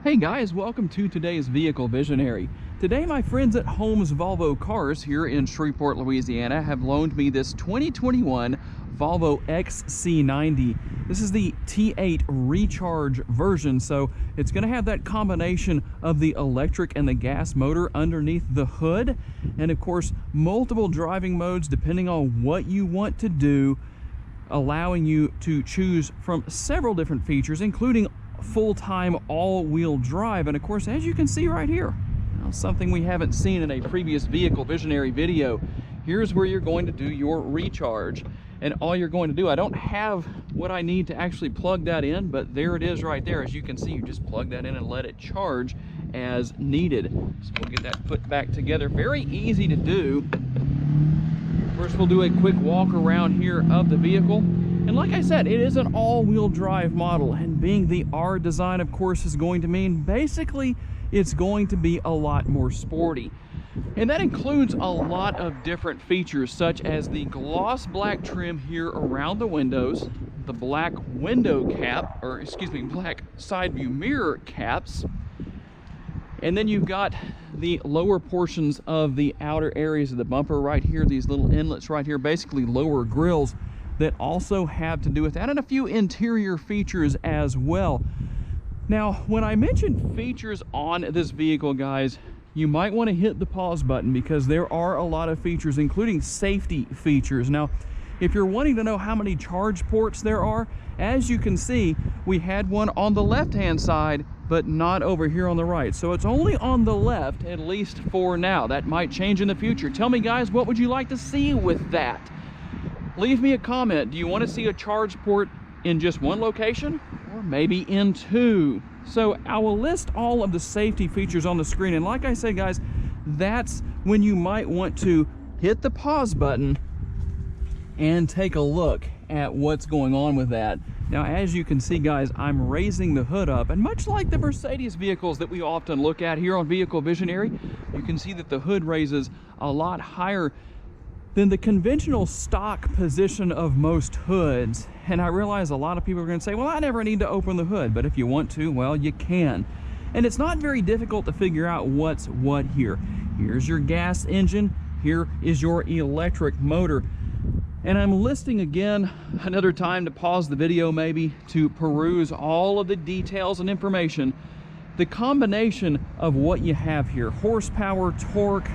Hey guys, welcome to today's Vehicle Visionary. Today my friends at Holmes Volvo Cars here in Shreveport, Louisiana have loaned me this 2021 Volvo XC90. This is the T8 Recharge version, so it's going to have that combination of the electric and the gas motor underneath the hood, and of course multiple driving modes depending on what you want to do, allowing you to choose from several different features, including full-time all-wheel drive. And of course, as you can see right here, something we haven't seen in a previous Vehicle Visionary video, here's where you're going to do your recharge. And all you're going to do, I don't have what I need to actually plug that in, but there it is right there. As you can see, you just plug that in and let it charge as needed. So we'll get that put back together. Very easy to do. First, we'll do a quick walk around here of the vehicle. And like I said, it is an all-wheel drive model, and being the R design, of course, is going to mean basically it's going to be a lot more sporty. And that includes a lot of different features, such as the gloss black trim here around the windows, the black window cap, or excuse me, black side view mirror caps, and then you've got the lower portions of the outer areas of the bumper right here, these little inlets right here, basically lower grills that also have to do with that, and a few interior features as well. Now, when I mention features on this vehicle, guys, you might want to hit the pause button because there are a lot of features, including safety features. Now, if you're wanting to know how many charge ports there are, as you can see, we had one on the left-hand side, but not over here on the right. So it's only on the left, at least for now. That might change in the future. Tell me, guys, what would you like to see with that? Leave me a comment. Do you want to see a charge port in just one location, or maybe in two? So I will list all of the safety features on the screen, and like I said, guys, that's when you might want to hit the pause button and take a look at what's going on with that. Now, as you can see, guys, I'm raising the hood up, and much like the Mercedes vehicles that we often look at here on Vehicle Visionary, you can see that the hood raises a lot higher than the conventional stock position of most hoods. And I realize a lot of people are going to say, well, I never need to open the hood, but if you want to, well, you can. And it's not very difficult to figure out what's what here. Here's your gas engine, here is your electric motor. And I'm listing again another time to pause the video, maybe to peruse all of the details and information, the combination of what you have here: horsepower, torque,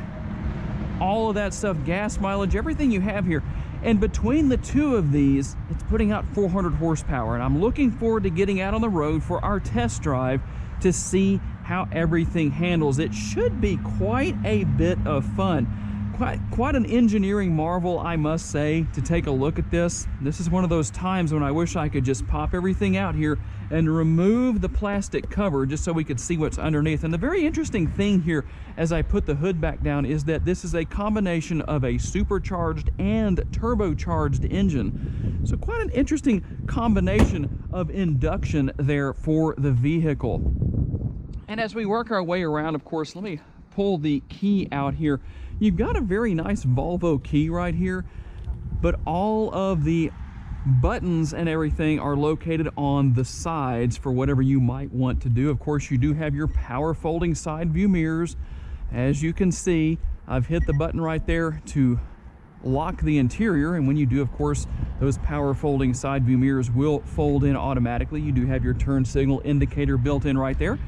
all of that stuff, gas mileage, everything you have here. And between the two of these, it's putting out 400 horsepower. And I'm looking forward to getting out on the road for our test drive to see how everything handles. It should be quite a bit of fun. Quite an engineering marvel, I must say, to take a look at this. This is one of those times when I wish I could just pop everything out here and remove the plastic cover just so we could see what's underneath. And the very interesting thing here, as I put the hood back down, is that this is a combination of a supercharged and turbocharged engine. So quite an interesting combination of induction there for the vehicle. And as we work our way around, of course, let me pull the key out here. You've got a very nice Volvo key right here, but all of the buttons and everything are located on the sides for whatever you might want to do. Of course, you do have your power folding side view mirrors. As you can see, I've hit the button right there to lock the interior, and when you do, of course, those power folding side view mirrors will fold in automatically. You do have your turn signal indicator built in right there.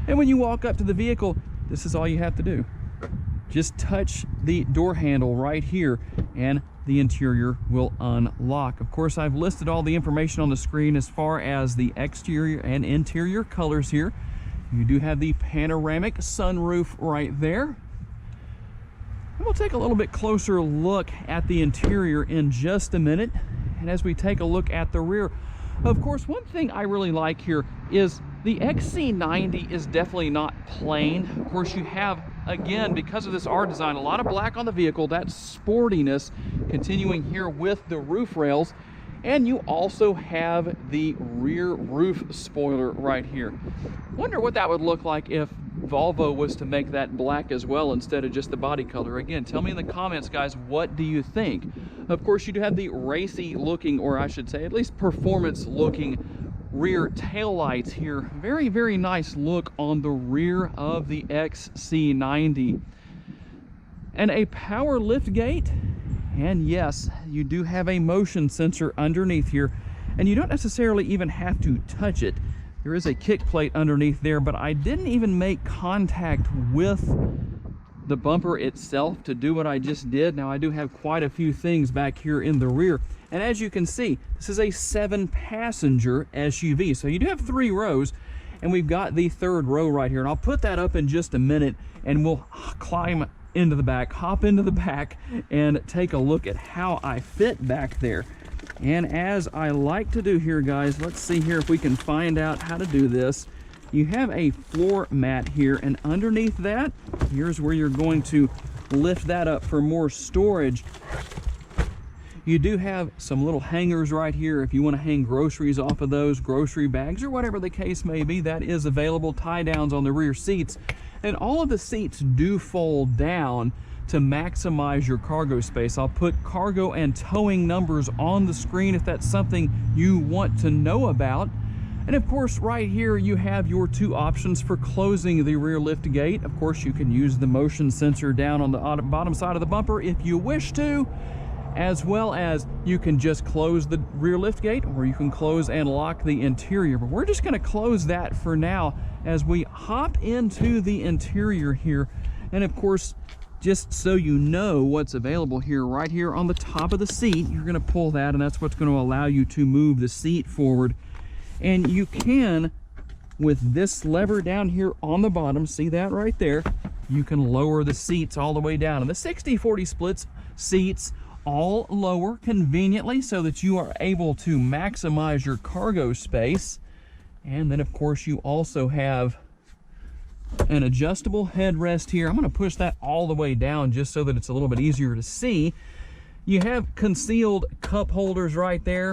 And when you walk up to the vehicle, this is all you have to do. Just touch the door handle right here and the interior will unlock. Of course, I've listed all the information on the screen as far as the exterior and interior colors here. You do have the panoramic sunroof right there. And we'll take a little bit closer look at the interior in just a minute. And as we take a look at the rear, of course, one thing I really like here is the XC90 is definitely not plain. Of course, you have, again, because of this R design, a lot of black on the vehicle, that sportiness continuing here with the roof rails. And you also have the rear roof spoiler right here. Wonder what that would look like if Volvo was to make that black as well instead of just the body color. Again, tell me in the comments, guys, what do you think? Of course, you do have the racy looking, or I should say at least performance looking rear tail lights here. Very, very nice look on the rear of the XC90. And a power lift gate. And yes, you do have a motion sensor underneath here. And you don't necessarily even have to touch it. There is a kick plate underneath there, but I didn't even make contact with the bumper itself to do what I just did. Now, I do have quite a few things back here in the rear. And as you can see, this is a 7-passenger SUV. So you do have 3 rows, and we've got the 3rd row right here. And I'll put that up in just a minute, and we'll climb into the back, hop into the back, and take a look at how I fit back there. And as I like to do here, guys, let's see here if we can find out how to do this. You have a floor mat here, and underneath that, here's where you're going to lift that up for more storage. You do have some little hangers right here if you want to hang groceries off of those, grocery bags, or whatever the case may be. That is available. Tie downs on the rear seats. And all of the seats do fold down to maximize your cargo space. I'll put cargo and towing numbers on the screen if that's something you want to know about. And of course, right here you have your 2 options for closing the rear lift gate. Of course, you can use the motion sensor down on the bottom side of the bumper if you wish to, as well as you can just close the rear lift gate, or you can close and lock the interior. But we're just going to close that for now as we hop into the interior here. And of course, just so you know what's available here, right here on the top of the seat, you're going to pull that, and that's what's going to allow you to move the seat forward. And you can, with this lever down here on the bottom, see that right there, you can lower the seats all the way down. And the 60/40 splits seats all lower conveniently so that you are able to maximize your cargo space. And then of course you also have an adjustable headrest here. I'm going to push that all the way down just so that it's a little bit easier to see. You have concealed cup holders right there,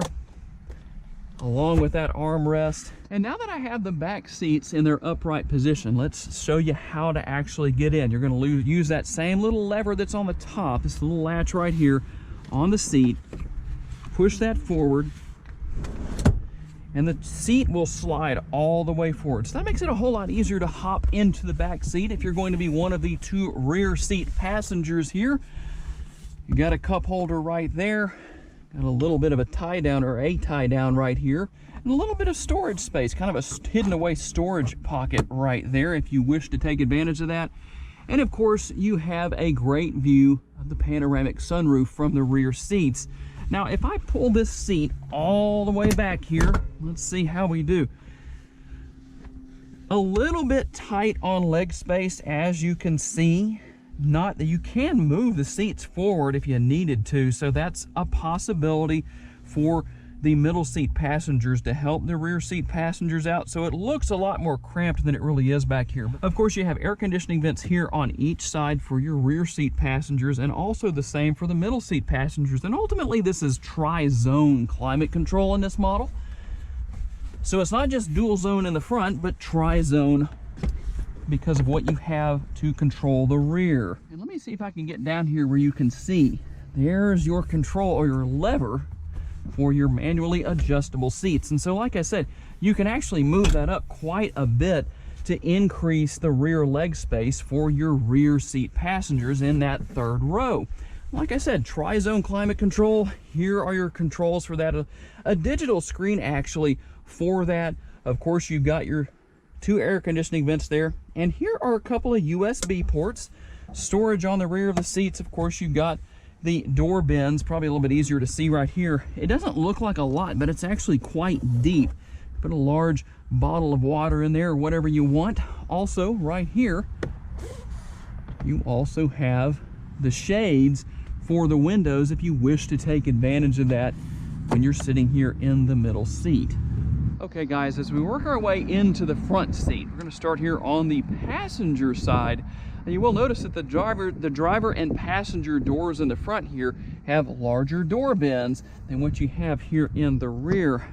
along with that armrest. And now that I have the back seats in their upright position, let's show you how to actually get in. You're going to use that same little lever that's on the top, this little latch right here on the seat. Push that forward, and the seat will slide all the way forward. So that makes it a whole lot easier to hop into the back seat if you're going to be one of the 2 rear seat passengers here. You got a cup holder right there. Got a little bit of a tie down, or a tie down right here, and a little bit of storage space, kind of a hidden away storage pocket right there if you wish to take advantage of that. And of course, you have a great view of the panoramic sunroof from the rear seats. Now, if I pull this seat all the way back here, let's see how we do. A little bit tight on leg space, as you can see. Not that you can move the seats forward if you needed to, so that's a possibility for the middle seat passengers to help the rear seat passengers out, so it looks a lot more cramped than it really is back here. Of course, you have air conditioning vents here on each side for your rear seat passengers, and also the same for the middle seat passengers. And ultimately, this is tri-zone climate control in this model, so it's not just dual zone in the front, but tri-zone because of what you have to control the rear. And let me see if I can get down here where you can see. There's your control, or your lever, for your manually adjustable seats. And so, like I said, you can actually move that up quite a bit to increase the rear leg space for your rear seat passengers in that 3rd row. Like I said, tri-zone climate control. Here are your controls for that. A digital screen actually for that. Of course, you've got your 2 air conditioning vents there, and here are a couple of USB ports, storage on the rear of the seats. Of course, you've got the door bins, probably a little bit easier to see right here. It doesn't look like a lot, but it's actually quite deep. Put a large bottle of water in there, or whatever you want. Also, right here, you also have the shades for the windows if you wish to take advantage of that when you're sitting here in the middle seat. Okay guys, as we work our way into the front seat, we're going to start here on the passenger side. And you will notice that the driver and passenger doors in the front here have larger door bins than what you have here in the rear.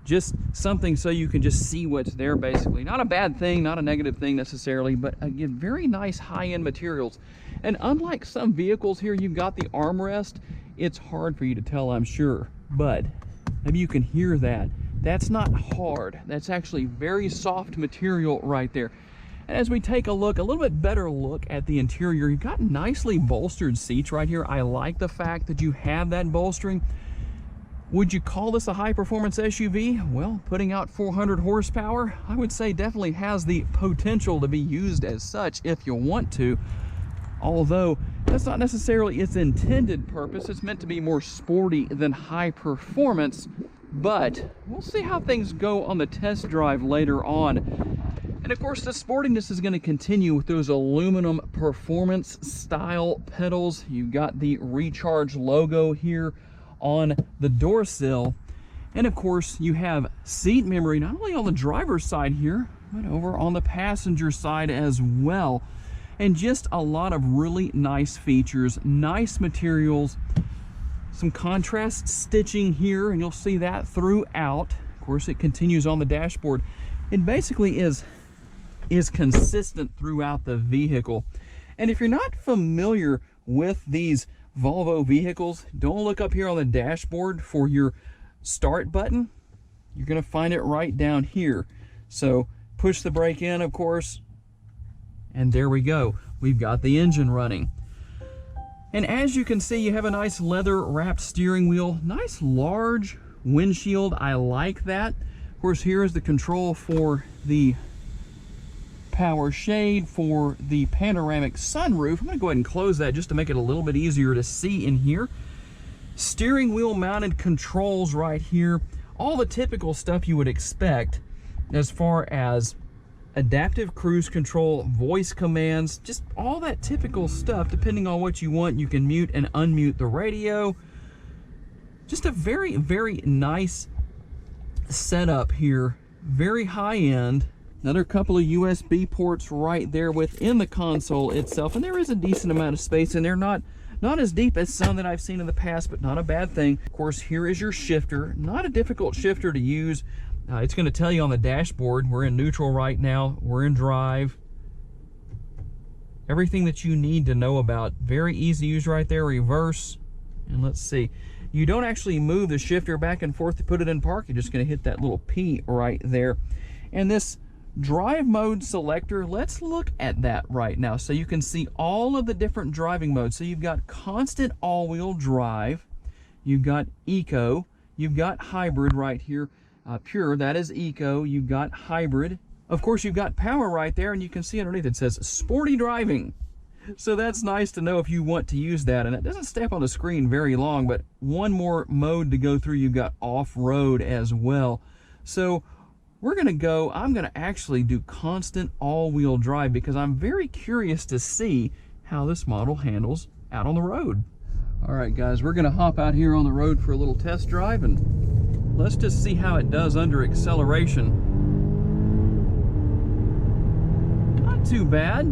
Just something so you can just see what's there, basically. Not a bad thing, not a negative thing necessarily, but again, very nice high-end materials. And unlike some vehicles here, you've got the armrest. It's hard for you to tell, I'm sure, but maybe you can hear that. That's not hard. That's actually very soft material right there. And as we take a little bit better look at the interior, you've got nicely bolstered seats right here. I like the fact that you have that bolstering. Would you call this a high-performance SUV? Well, putting out 400 horsepower, I would say definitely has the potential to be used as such if you want to. Although, that's not necessarily its intended purpose. It's meant to be more sporty than high performance. But we'll see how things go on the test drive later on. And of course, the sportiness is going to continue with those aluminum performance style pedals. You've got the Recharge logo here on the door sill. And of course, you have seat memory, not only on the driver's side here, but over on the passenger side as well. And just a lot of really nice features, nice materials, some contrast stitching here, and you'll see that throughout. Of course, it continues on the dashboard. It basically is consistent throughout the vehicle. And if you're not familiar with these Volvo vehicles, don't look up here on the dashboard for your start button. You're going to find it right down here. So push the brake in, of course, and there we go. We've got the engine running. And as you can see, you have a nice leather wrapped steering wheel, nice large windshield. I like that. Of course, here is the control for the power shade, for the panoramic sunroof. I'm going to go ahead and close that just to make it a little bit easier to see in here. Steering wheel mounted controls right here. All the typical stuff you would expect as far as adaptive cruise control, voice commands, just all that typical stuff. Depending on what you want, you can mute and unmute the radio. Just a very, very nice setup here. Very high end. Another couple of USB ports right there within the console itself, and there is a decent amount of space in there. Not as deep as some that I've seen in the past, but not a bad thing. Of course, here is your shifter. Not a difficult shifter to use. It's going to tell you on the dashboard, we're in neutral right now, we're in drive. Everything that you need to know about. Very easy to use right there, reverse. And let's see, you don't actually move the shifter back and forth to put it in park. You're just going to hit that little P right there. And this drive mode selector, let's look at that right now. So you can see all of the different driving modes. So you've got constant all-wheel drive, you've got eco, you've got hybrid right here. Pure, that is eco. You've got hybrid. Of course, you've got power right there, and you can see underneath it says sporty driving. So that's nice to know if you want to use that. And it doesn't stay up on the screen very long, but one more mode to go through. You've got off-road as well. So I'm going to actually do constant all-wheel drive because I'm very curious to see how this model handles out on the road. All right, guys, we're going to hop out here on the road for a little test drive, and let's just see how it does under acceleration. Not too bad.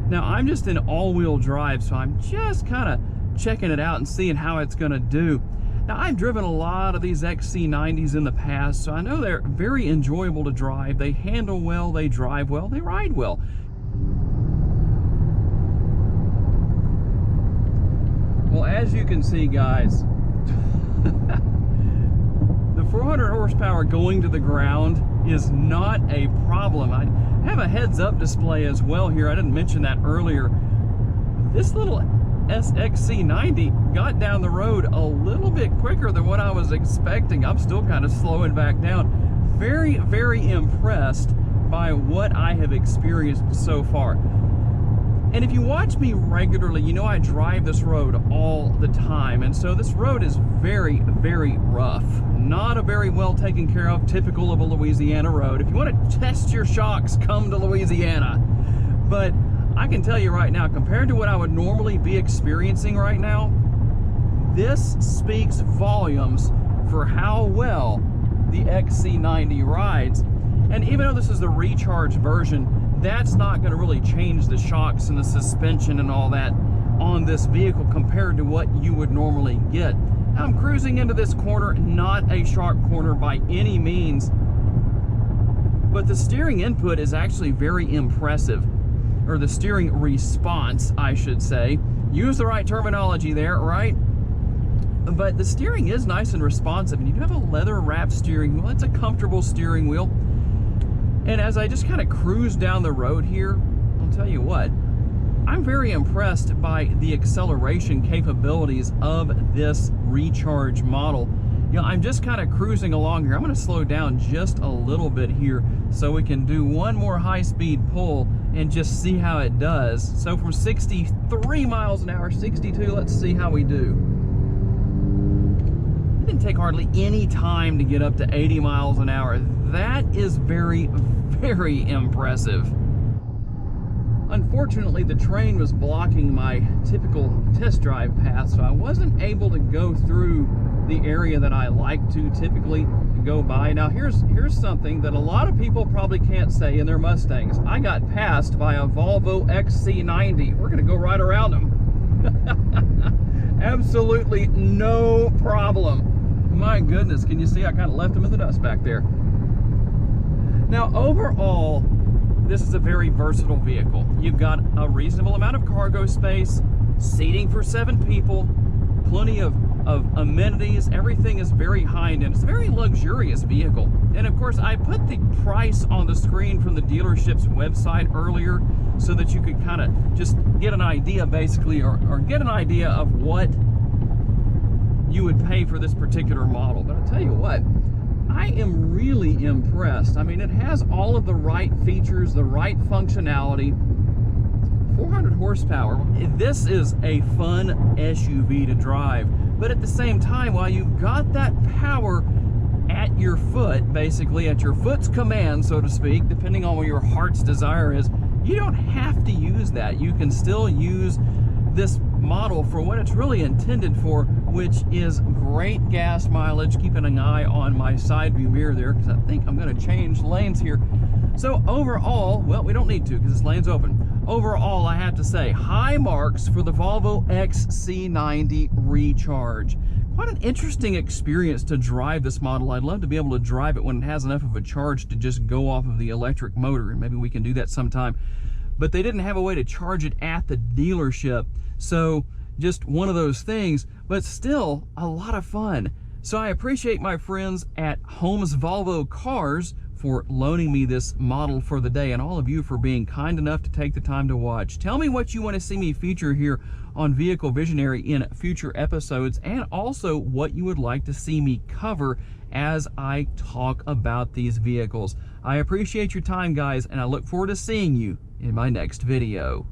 Now, I'm just in all-wheel drive, so I'm just kind of checking it out and seeing how it's going to do. Now, I've driven a lot of these XC90s in the past, so I know they're very enjoyable to drive. They handle well, they drive well, they ride well. Well, as you can see, guys, the 400 horsepower going to the ground is not a problem. I have a heads-up display as well here. I didn't mention that earlier. This little XC90 got down the road a little bit quicker than what I was expecting. I'm still kind of slowing back down. Very, very impressed by what I have experienced so far. And if you watch me regularly, you know I drive this road all the time. And so this road is very, very rough. Not a very well taken care of, typical of a Louisiana road. If you want to test your shocks, come to Louisiana. But I can tell you right now, compared to what I would normally be experiencing right now, this speaks volumes for how well the XC90 rides. And even though this is the Recharge version, that's not going to really change the shocks and the suspension and all that on this vehicle compared to what you would normally get. Now, I'm cruising into this corner, not a sharp corner by any means, but the steering input is actually very impressive, or the steering response, I should say. Use the right terminology there, right? but the steering is nice and responsive, and you do have a leather wrapped steering wheel. It's a comfortable steering wheel. And as I just kind of cruise down the road here, I'll tell you what, I'm very impressed by the acceleration capabilities of this Recharge model. You know, I'm just kind of cruising along here. I'm going to slow down just a little bit here so we can do one more high-speed pull and just see how it does. So from 63 miles an hour, 62, let's see how we do. It didn't take hardly any time to get up to 80 miles an hour. That is very, very impressive. Unfortunately, the train was blocking my typical test drive path, so I wasn't able to go through the area that I like to typically go by. Now, here's something that a lot of people probably can't say in their Mustangs. I got passed by a Volvo XC90. We're gonna go right around them. Absolutely no problem. My goodness, can you see I kind of left them in the dust back there? Now, overall, this is a very versatile vehicle. You've got a reasonable amount of cargo space, seating for 7 people, plenty of amenities. Everything is very high-end. It's a very luxurious vehicle. And of course, I put the price on the screen from the dealership's website earlier so that you could kind of just get an idea, basically, or get an idea of what you would pay for this particular model. But I'll tell you what, I am really impressed. I mean, it has all of the right features, the right functionality. 400 horsepower. This is a fun SUV to drive, but at the same time, while you've got that power at your foot, basically at your foot's command, so to speak, depending on what your heart's desire is, you don't have to use that. You can still use this model for what it's really intended for, which is great gas mileage. Keeping an eye on my side view mirror there, because I think I'm going to change lanes here. So overall, well, we don't need to because this lane's open. Overall, I have to say, high marks for the Volvo XC90 Recharge. Quite an interesting experience to drive this model. I'd love to be able to drive it when it has enough of a charge to just go off of the electric motor, and maybe we can do that sometime. But they didn't have a way to charge it at the dealership, so just one of those things, but still a lot of fun. So I appreciate my friends at Holmes Volvo Cars for loaning me this model for the day, and all of you for being kind enough to take the time to watch. Tell me what you want to see me feature here on Vehicle Visionary in future episodes, and also what you would like to see me cover as I talk about these vehicles. I appreciate your time, guys, and I look forward to seeing you in my next video.